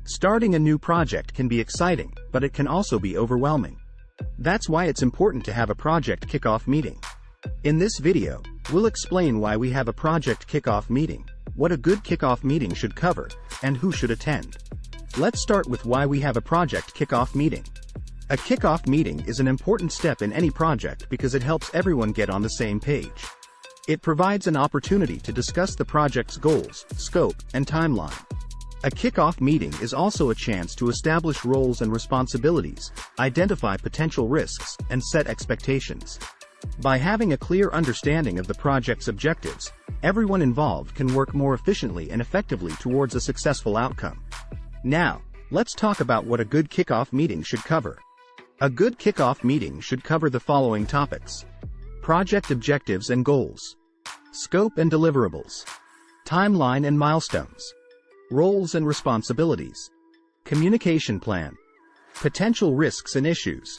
Starting a new project can be exciting, but it can also be overwhelming. That's why it's important to have a project kickoff meeting. In this video, we'll explain why we have a project kickoff meeting, what a good kickoff meeting should cover, and who should attend. Let's start with why we have a project kickoff meeting. A kickoff meeting is an important step in any project because it helps everyone get on the same page. It provides an opportunity to discuss the project's goals, scope, and timeline. A kickoff meeting is also a chance to establish roles and responsibilities, identify potential risks, and set expectations. By having a clear understanding of the project's objectives, everyone involved can work more efficiently and effectively towards a successful outcome. Now, let's talk about what a good kickoff meeting should cover. A good kickoff meeting should cover the following topics: project objectives and goals, scope and deliverables, timeline and milestones, roles and responsibilities, communication plan, potential risks and issues,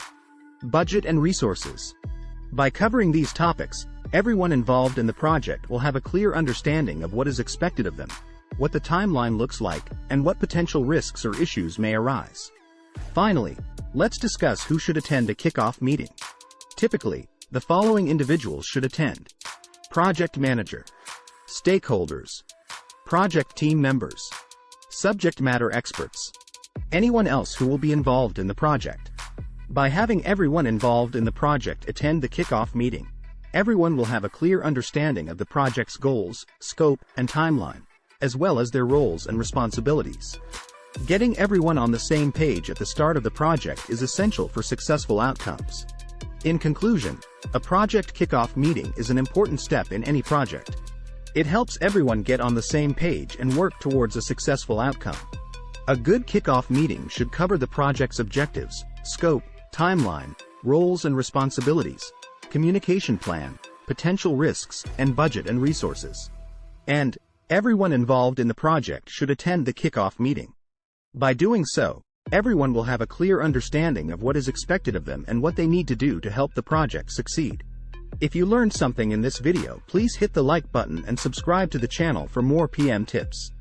budget and resources. By covering these topics, everyone involved in the project will have a clear understanding of what is expected of them, what the timeline looks like, and what potential risks or issues may arise. Finally, let's discuss who should attend a kickoff meeting. Typically, the following individuals should attend: project manager, stakeholders, project team members, subject matter experts, anyone else who will be involved in the project. By having everyone involved in the project attend the kickoff meeting, everyone will have a clear understanding of the project's goals, scope, and timeline, as well as their roles and responsibilities. Getting everyone on the same page at the start of the project is essential for successful outcomes. In conclusion, a project kickoff meeting is an important step in any project. It helps everyone get on the same page and work towards a successful outcome. A good kickoff meeting should cover the project's objectives, scope, timeline, roles and responsibilities, communication plan, potential risks, and budget and resources. And everyone involved in the project should attend the kickoff meeting. By doing so, everyone will have a clear understanding of what is expected of them and what they need to do to help the project succeed. If you learned something in this video, please hit the like button and subscribe to the channel for more PM tips.